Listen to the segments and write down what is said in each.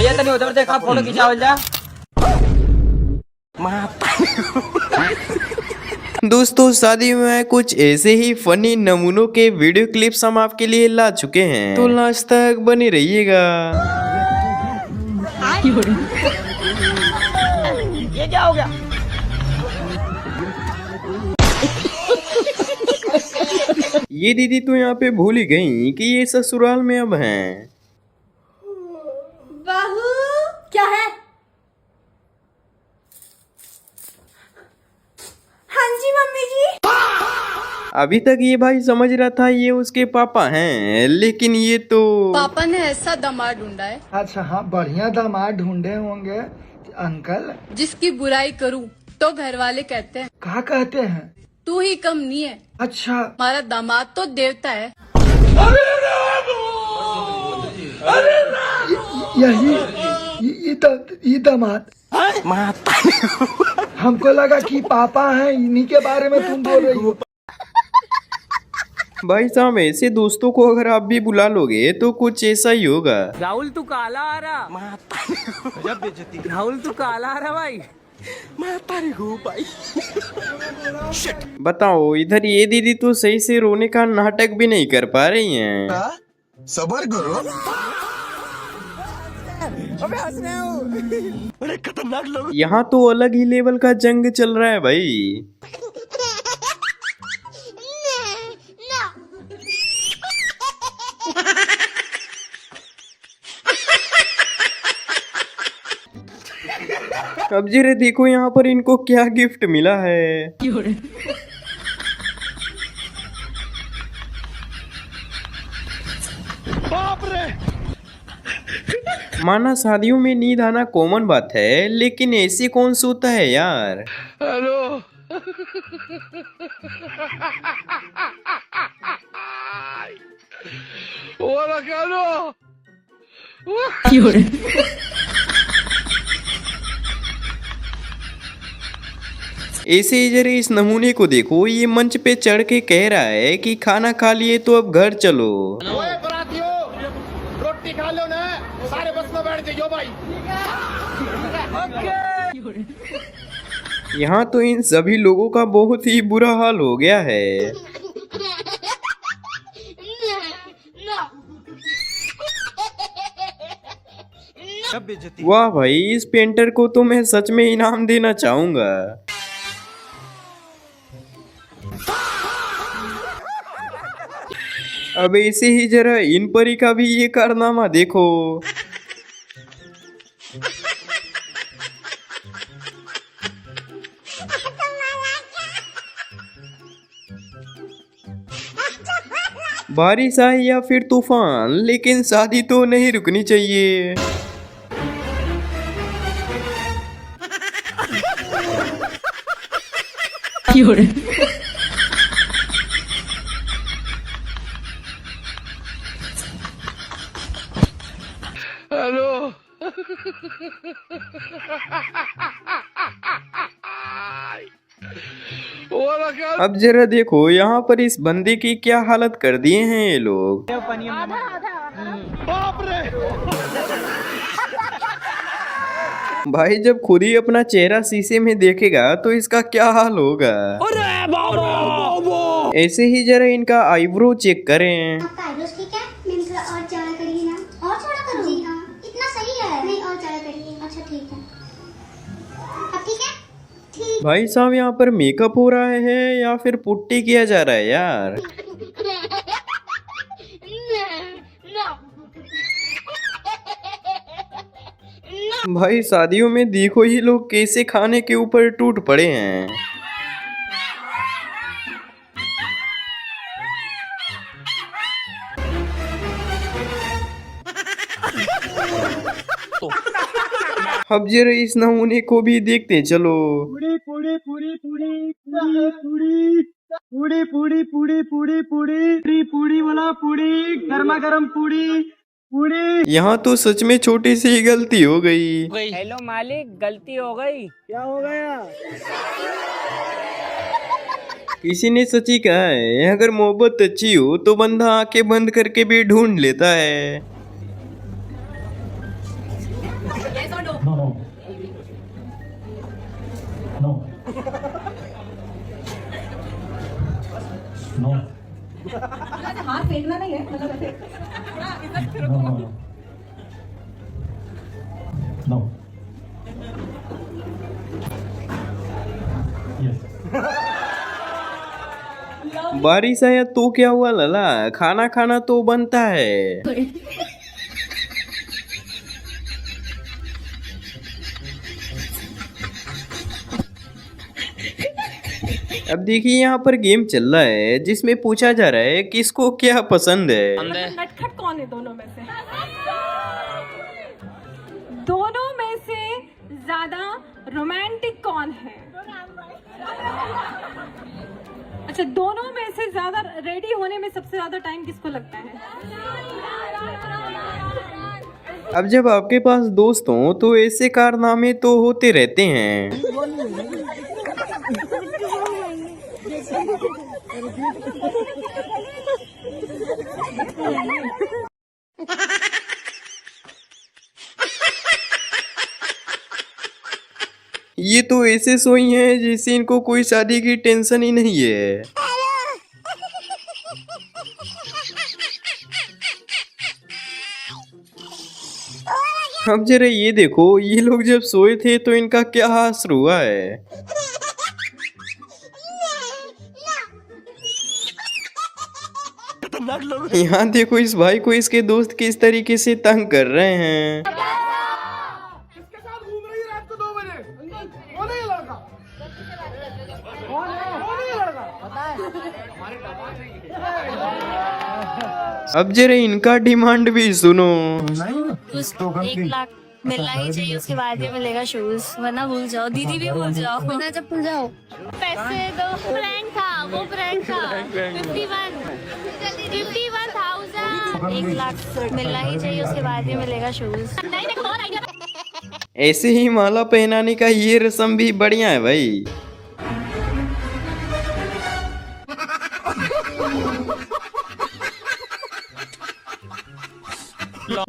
भैया तनी उधर देखा, फोटो खिंचावल जा। दोस्तों शादी में कुछ ऐसे ही फनी नमूनों के वीडियो क्लिप्स हम आपके लिए ला चुके हैं, तो लास्ट तक बने रहिएगा। ये क्या हो गया? ये दीदी तो यहाँ पे भूल ही गई कि ये ससुराल में अब हैं। बहू क्या है? हाँ जी मम्मी जी। अभी तक ये भाई समझ रहा था ये उसके पापा हैं, लेकिन ये तो पापा ने ऐसा दामाद ढूंढा है। अच्छा हाँ, बढ़िया दामाद ढूंढे होंगे अंकल। जिसकी बुराई करूं तो घर वाले कहते हैं कहा कहते हैं? तू ही कम नहीं है। अच्छा, हमारा दामाद तो देवता है। यही ये दामाद। हमको लगा कि पापा हैं, इन्हीं के बारे में तुम बोल रही हो। भाई साहब ऐसे दोस्तों को अगर आप भी बुला लोगे तो कुछ ऐसा ही होगा। राहुल तू काला आ रहा। राहुल तू काला आ रहा भाई। बताओ, इधर ये दीदी तो सही से रोने का नाटक भी नहीं कर पा रही हैं। सबर करो। बड़े खतरनाक लोग। यहाँ तो अलग ही लेवल का जंग चल रहा है भाई। अब जरा देखो यहाँ पर इनको क्या गिफ्ट मिला है। बाप रे। माना शादियों में नींद आना कॉमन बात है, लेकिन ऐसे कौन सोता है यार। हेलो। ऐसे ही जरा इस नमूने को देखो, ये मंच पे चढ़ के कह रहा है कि खाना खा लिए तो अब घर चलो। रोटी खा लो ना, सारे बस में बैठ जाइयो भाई। यहाँ तो इन सभी लोगों का बहुत ही बुरा हाल हो गया है। वाह भाई, इस पेंटर को तो मैं सच में इनाम देना चाहूंगा। अब ऐसे ही जरा इन परी का भी ये कारनामा देखो। बारिश आए या फिर तूफान, लेकिन शादी तो नहीं रुकनी चाहिए। हेलो। अब जरा देखो यहाँ पर इस बंदे की क्या हालत कर दिए हैं ये लोग। बाप रे। भाई जब खुद ही अपना चेहरा शीशे में देखेगा तो इसका क्या हाल होगा। ऐसे ही जरा इनका आईब्रो चेक करें। आपका आईब्रोज ठीक है? मैम थोड़ा और चौड़ा करिए ना। और चौड़ा करूँ? जी हाँ, इतना सही है। नहीं और चौड़ा करिए। अच्छा ठीक है। अब ठीक है? ठीक। भाई साहब यहाँ पर मेकअप हो रहा है या फिर पुट्टी किया जा रहा है यार। भाई शादियों में देखो ही लोग कैसे खाने के ऊपर टूट पड़े हैं। अब जरा इस नमूने को भी देखते चलो। पूरी पूरी पूरी पूरी पूरी पूरी पूरी पूरी पूरी पूरी पूरी पूरी वाला पूरी, गर्मा गर्म पूरी पूरी। यहाँ तो सच में छोटी सी गलती हो गई। हेलो मालिक, गलती हो गई। क्या हो गया? किसी ने सच्ची कहा है, अगर मोहब्बत अच्छी हो तो बंदा आंखें बंद करके भी ढूंढ लेता है। No, no. No. No. हाथ फेंकना नहीं है मतलब ऐसे No, no, no. No. Yes. बारिश आया तो क्या हुआ लला, खाना खाना तो बनता है। अब देखिए यहाँ पर गेम चल रहा है जिसमें पूछा जा रहा है किसको क्या पसंद है। नटखट कौन है दोनों में से? दोनों में से ज्यादा रोमांटिक कौन है? अच्छा, दोनों में से ज्यादा रेडी होने में सबसे ज्यादा टाइम किसको लगता है? अब जब आपके पास दोस्त हो तो ऐसे कारनामे तो होते रहते हैं। ये तो ऐसे सोई हैं जैसे इनको कोई शादी की टेंशन ही नहीं है। अब जरा ये देखो, ये लोग जब सोए थे तो इनका क्या हाल हुआ है। यहाँ देखो इस भाई को इसके दोस्त किस तरीके से तंग कर रहे हैं। किसके साथ घूम रही है रात को 2 बजे? कौन है ये लड़का? कौन है ये लड़का? पता है? अब जरा इनका डिमांड भी सुनो। उसको 1 लाख मिलना ही चाहिए, उसके बाद ही मिलेगा शूज, वरना भूल जाओ, दीदी भी भूल जाओ, वरना जब भूल जाओ। पैसे दो, प्रैंक था वो, प्रैंक था। 51,000, 1 लाख मिलना ही चाहिए, उसके बाद ही मिलेगा शूज। ऐसे ही माला पहनाने का ये रस्म भी बढ़िया है भाई।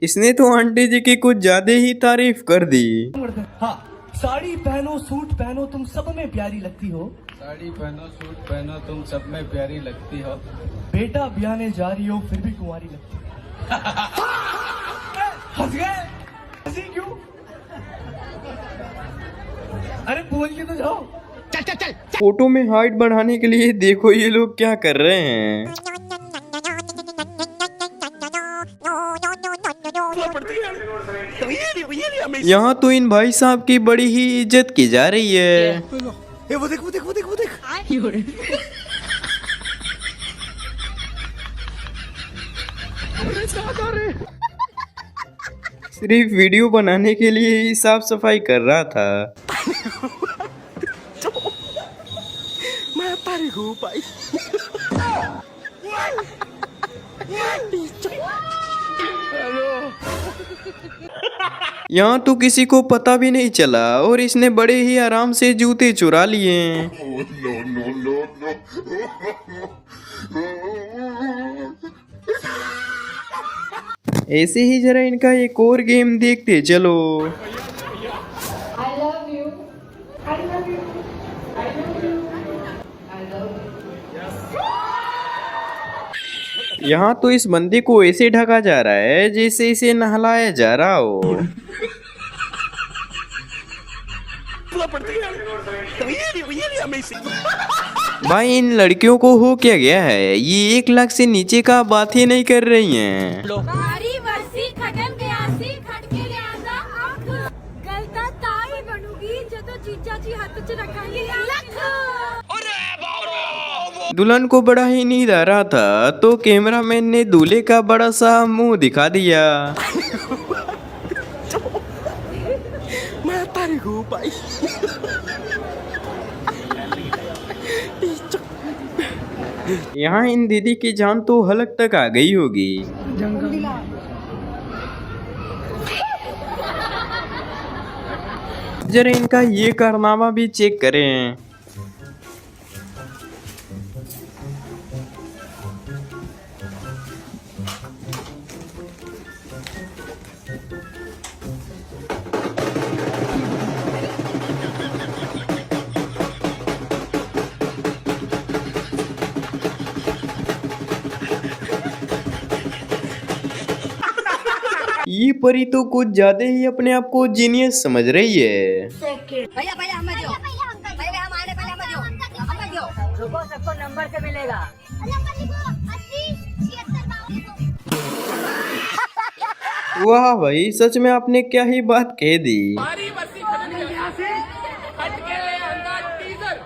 इसने तो आंटी जी की कुछ ज्यादा ही तारीफ कर दी। हाँ, साड़ी पहनो सूट पहनो तुम सब में प्यारी लगती हो। साड़ी पहनो सूट पहनो तुम सब में प्यारी लगती हो। बेटा ब्याने जा रही हो फिर भी कुंवारी लगती हो। हंस गए? हंसी क्यों? अरे बोल के तो जाओ। चल चल चल। फोटो में हाइट बढ़ाने के लिए देखो ये लोग क्या कर रहे हैं। यहाँ तो इन भाई साहब की बड़ी ही इज्जत की जा रही है। वो देख वो देख वो देख वो देख। सिर्फ वीडियो बनाने के लिए ही साफ सफाई कर रहा था। मैं तारी हूँ भाई। यहाँ तो किसी को पता भी नहीं चला और इसने बड़े ही आराम से जूते चुरा लिए हैं। ऐसे ही जरा इनका एक और गेम देखते चलो। यहाँ तो इस बंदे को ऐसे ढका जा रहा है जैसे इसे नहलाया जा रहा हो। भाई इन लड़कियों को हो क्या गया है, ये 1 लाख से नीचे का बात ही नहीं कर रही हैं। बारी वर्षी खटम गयासी खटके लियांदा आँख गलता ताई बनूगी जब जीजा जी हाथ च रखेंगे दुल्हन को बड़ा ही नींद आ रहा था तो कैमरामैन ने दूल्हे का बड़ा सा मुंह दिखा दिया। मैं तारी हूँ भाई। यहाँ इन दीदी की जान तो हलक तक आ गई होगी। जरा इनका ये कारनामा भी चेक करें। परी तो कुछ ज्यादा ही अपने आप को जीनियस समझ रही है। भैया पहले हमें दो, पहले हम आने पहले हमें दो, हमें दो। रुको सबको नंबर से मिलेगा। नंबर लिखो 80 76 वाह भाई, सच में आपने क्या ही बात कह दी। भारी बस्ती खड़न गया सी खट के ले अंदर टीजर।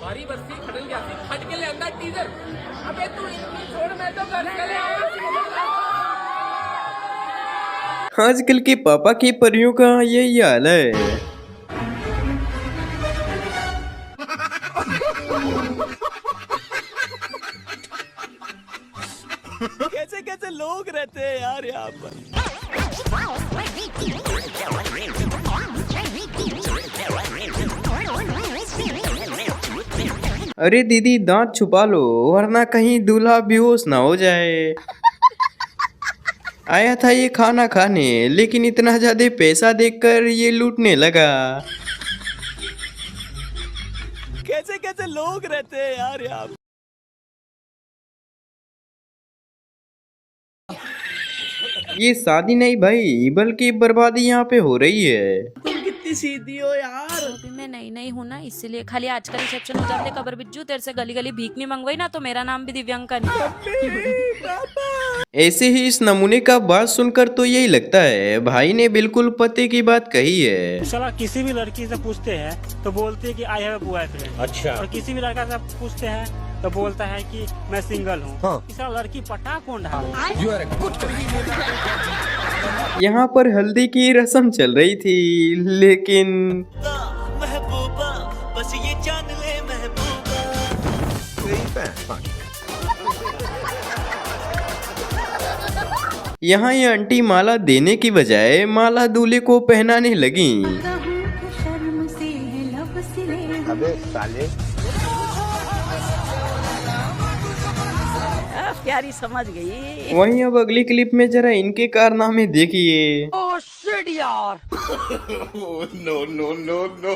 भारी बस्ती खड़न गया सी खट के ले अंदर टीजर। अबे तू इतनी छोड़, मैं तो घर चले आया। आजकल के पापा की परियों का यही हाल है। कैसे कैसे लोग रहते हैं यार यहाँ पर। अरे दीदी, दांत छुपा लो वरना कहीं दूल्हा बेहोश ना हो जाए। आया था ये खाना खाने, लेकिन इतना ज्यादा पैसा देखकर ये लूटने लगा। कैसे कैसे लोग रहते हैं यार यहाँ पर। ये शादी नहीं भाई, बल्कि बर्बादी यहाँ पे हो रही है। तुम कितनी सीधी हो यार। अभी मैं नई हूँ ना, इसलिए खाली आज का रिसेप्शन हो जाते। कबर बिज्जू तेरे से गली गली भीख नहीं मंगवाई ना, तो मेरा नाम भी दिव्यांकन। ऐसे ही इस नमूने का बात सुनकर तो यही लगता है भाई ने बिल्कुल पते की बात कही है। साला किसी भी लड़की से पूछते हैं तो बोलते हैं कि आई हैव अ बॉयफ्रेंड। अच्छा। और किसी भी लड़का से पूछते हैं तो बोलता है कि मैं सिंगल हूँ। हाँ। इस लड़की पटा कौन ढा। यहाँ पर हल्दी की रस्म चल रही थी, लेकिन महबूबा बस ये जान ले महबूबा। यहाँ ये आंटी माला देने की बजाय माला दूल्हे को पहनाने लगी। अबे साले, प्यारी समझ गई। वहीं अब अगली क्लिप में जरा इनके कारनामे देखिए। ओह शिट यार। No no no no.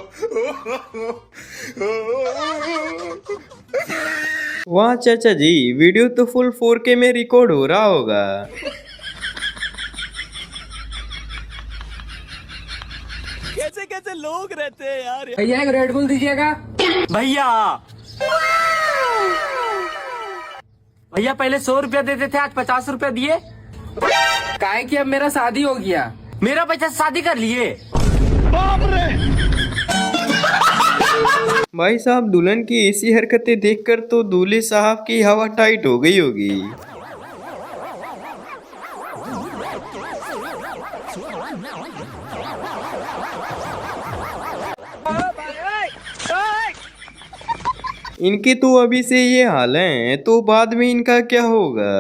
वाह चाचा जी, वीडियो तो फुल 4K में रिकॉर्ड हो रहा होगा। कैसे कैसे लोग रहते हैं यार। भैया एक रेड बुल दीजिएगा। भैया भैया पहले 100 रुपया देते थे, आज 50 रुपया दिए। काहे कि अब मेरा शादी हो गया। मेरा बच्चा शादी कर लिए। भाई साहब, दुल्हन की ऐसी हरकतें देखकर तो दूल्हे साहब की हवा टाइट हो गई होगी। इनके तो अभी से ये हाल हैं, तो बाद में इनका क्या होगा।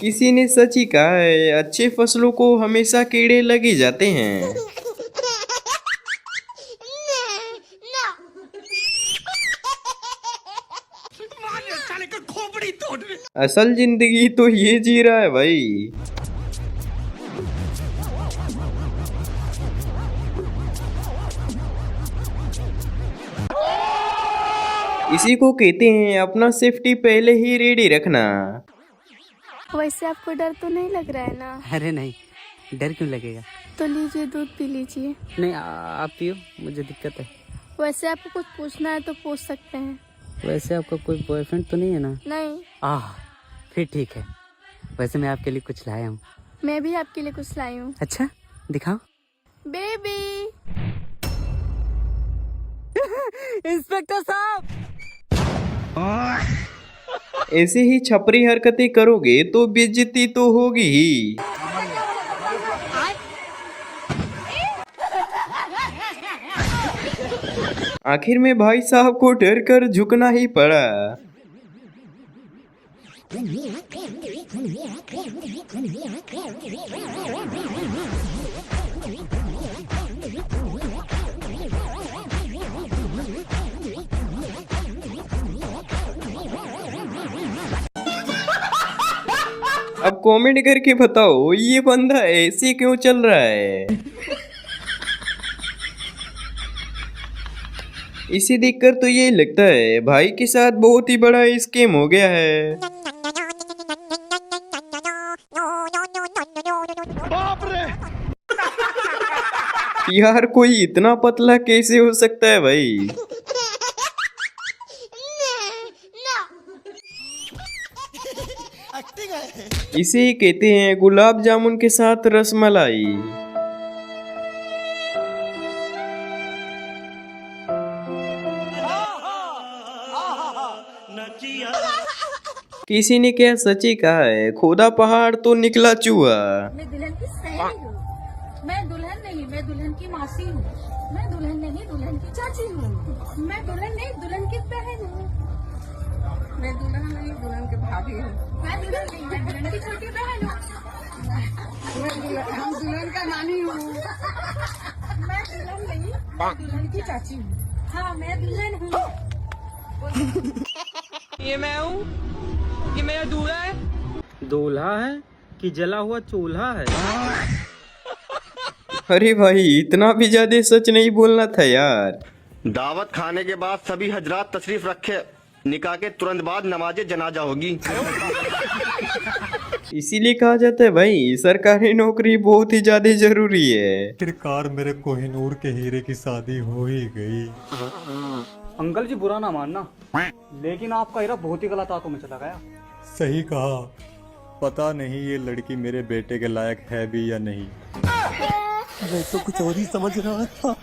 किसी ने सच ही कहा है, अच्छे फसलों को हमेशा कीड़े लगे जाते हैं। असल जिंदगी तो ये जी रहा है भाई। इसी को कहते हैं अपना सेफ्टी पहले ही रेडी रखना। वैसे आपको डर तो नहीं लग रहा है ना? अरे नहीं, डर क्यों लगेगा। तो लीजिए, दूध पी लीजिए। नहीं आप पियो, मुझे दिक्कत है। वैसे आपको कुछ पूछना है तो पूछ सकते हैं। वैसे आपका कोई बॉयफ्रेंड तो नहीं है ना? नहीं। फिर ठीक है। वैसे मैं आपके लिए कुछ लाया हूँ। मैं भी आपके लिए कुछ लाई हूँ। अच्छा दिखाओ। बेबी। इंस्पेक्टर साहब, ऐसे ही छपरी हरकतें करोगे तो बेइज्जती तो होगी ही। आखिर में भाई साहब को डर कर झुकना ही पड़ा। अब कमेंट करके बताओ ये बंदा ऐसे क्यों चल रहा है। इसे देखकर तो यही लगता है भाई के साथ बहुत ही बड़ा स्कैम हो गया है। यार कोई इतना पतला कैसे हो सकता है भाई। इसे ही कहते हैं गुलाब जामुन के साथ रसमलाई। किसी ने क्या सच ही कहा है, खोदा पहाड़ तो निकला चूहा। मैं दुल्हन की सहेली हूँ, मैं दुल्हन नहीं, मैं दुल्हन की मासी हूँ, मैं दुल्हन नहीं, दुल्हन की चाची हूँ, मैं दुल्हन नहीं, दुल्हन की बहन हूँ, मैं दुल्हन नहीं, दुल्हन की भाभी हूँ, मैं दुल्हन नहीं, मैं दुल्हन की छोटी बहन हूँ, हम दुल्हन का नानी हूँ, मैं दुल्हन नहीं, मैं दुल्हन की चाची हूँ, हाँ मैं दुल्हन हूँ। ये मैं हूँ, ये मेरा दूल्हा है। दूल्हा है कि जला हुआ चूल्हा है? अरे भाई इतना भी ज्यादा सच नहीं बोलना था यार। दावत खाने के बाद सभी हजरात तशरीफ रखे, निकाह के तुरंत बाद नमाजे जनाजा होगी। इसीलिए कहा जाता है भाई सरकारी नौकरी बहुत ही ज्यादा जरूरी है। आखिरकार मेरे कोहिनूर के हीरे की शादी हो ही गई। अंकल जी बुरा ना मानना, लेकिन आपका हीरा बहुत ही गलत हाथों में चला गया। सही कहा, पता नहीं ये लड़की मेरे बेटे के लायक है भी या नहीं। मैं तो कुछ और ही समझ रहा था।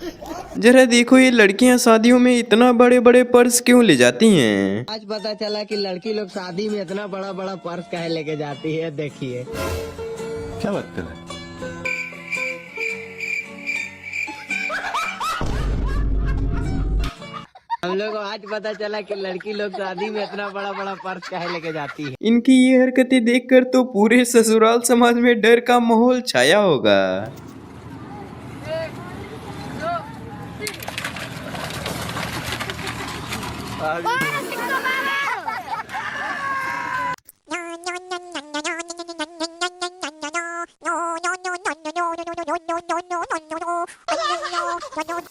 जरा देखो ये लड़कियां शादियों में इतना बड़े बड़े पर्स क्यों ले जाती हैं? आज पता चला कि लड़की लोग शादी में इतना बड़ा बड़ा पर्स काहे लेके जाती है। देखिए क्या बात कर रहा है? हम लोग को आज पता चला कि लड़की लोग शादी में इतना बड़ा बड़ा पर्स काहे लेके जाती है। इनकी ये हरकतें देखकर तो पूरे ससुराल समाज में डर का माहौल छाया होगा।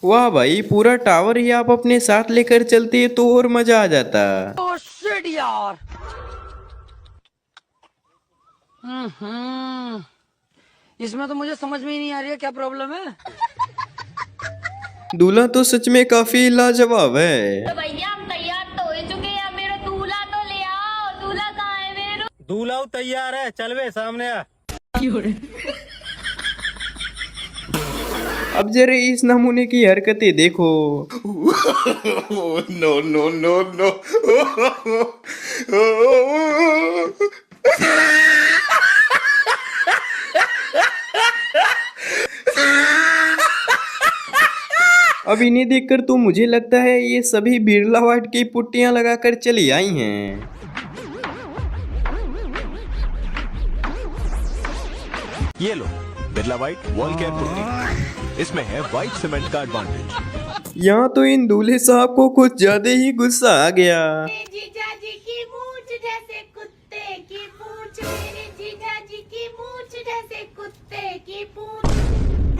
वाह भाई पूरा टावर ही आप अपने साथ लेकर चलते तो और मजा आ जाता। यार इसमें तो मुझे समझ में ही नहीं आ रही है क्या प्रॉब्लम है। दूल्हा तो सच में काफी लाजवाब है। तो भैया हम तैयार तो हो चुके हैं, मेरा दूल्हा तो ले आओ। दूल्हा कहाँ है मेरा? दूल्हा तैयार है, चल वे सामने आ। अब जरा इस नमूने की हरकतें देखो। No no no no. अब इन्हें देखकर तो मुझे लगता है ये सभी बिरला व्हाइट की पुट्टियां लगाकर चली आई हैं। ये लो Birla white wall care putty, इसमें है व्हाइट सीमेंट का एडवांटेज। यहाँ तो इन दूल्हे साहब को कुछ ज्यादा ही गुस्सा आ गया। जीजा जी की मूंछ जैसे कुत्ते की पूंछ, मेरे जीजा जी की मूंछ जैसे कुत्ते की पूंछ।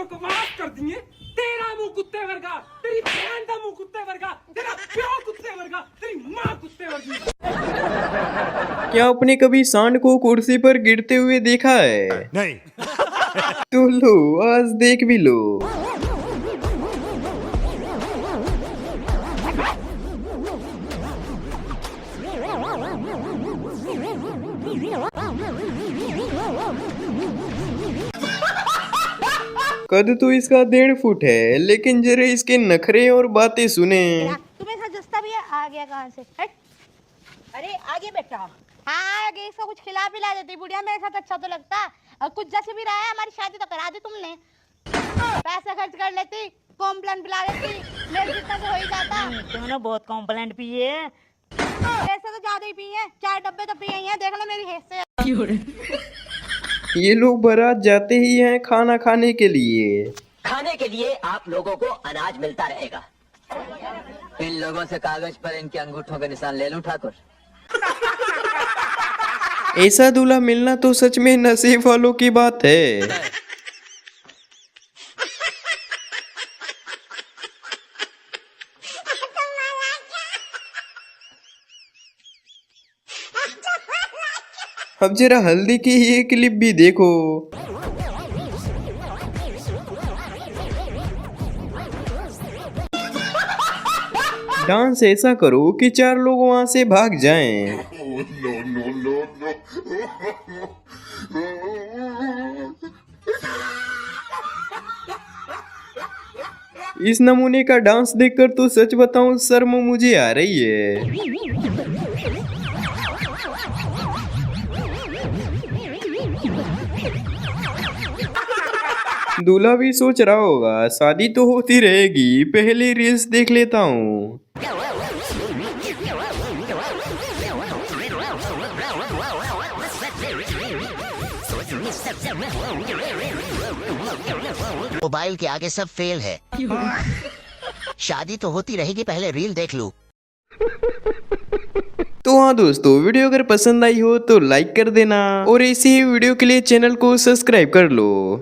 बकवास कर दिए, तेरा मुंह कुत्ते वर्गा, तेरी बहन का मुंह कुत्ते वर्गा, तेरा प्यो कुत्ते वर्गा, तेरी माँ कुत्ते वर्गी। क्या आपने कभी सांड को कुर्सी पर गिरते हुए देखा है? नहीं। तो लो आज देख भी लो। कद तो इसका 1.5 फुट है, लेकिन जरा इसके नखरे और बातें सुने। तुम्हें साथ जस्ता भी है? आ गया कहाँ से? हट। अरे आगे बेटा। हाँ आगे इसको कुछ खिला पिला देती, बुढ़िया मेरे साथ अच्छा तो लगता। और कुछ जैसे भी रहा है, हमारी शादी तो करा दी तुमने। पैसा खर्च कर लेती, कॉम्प्लान पिला देती, मेरे जितना तो हो ही जाता। तुमने बहुत कॉम्प्लान पिए हैं। पैसे तो ज्यादा ही पिए हैं, 4 डब्बे तो पिए हैं। देख लो मेरी हैसियत। ये लोग बारात जाते ही हैं खाना खाने के लिए। खाने के लिए आप लोगों को अनाज मिलता रहेगा। इन लोगों से कागज पर इनके अंगूठों के निशान ले लूं ठाकुर। ऐसा दूल्हा मिलना तो सच में नसीब वालों की बात है। अब जरा हल्दी की ये क्लिप भी देखो। डांस ऐसा करो कि 4 लोग वहां से भाग जाएं। इस नमूने का डांस देखकर तो सच बताऊं शर्म मुझे आ रही है। दूल्हा भी सोच रहा होगा शादी तो होती रहेगी, पहले रील्स देख लेता हूँ। मोबाइल के आगे सब फेल है। शादी तो होती रहेगी, पहले रील देख लूं। तो हाँ दोस्तों, वीडियो अगर पसंद आई हो तो लाइक कर देना और ऐसी ही वीडियो के लिए चैनल को सब्सक्राइब कर लो।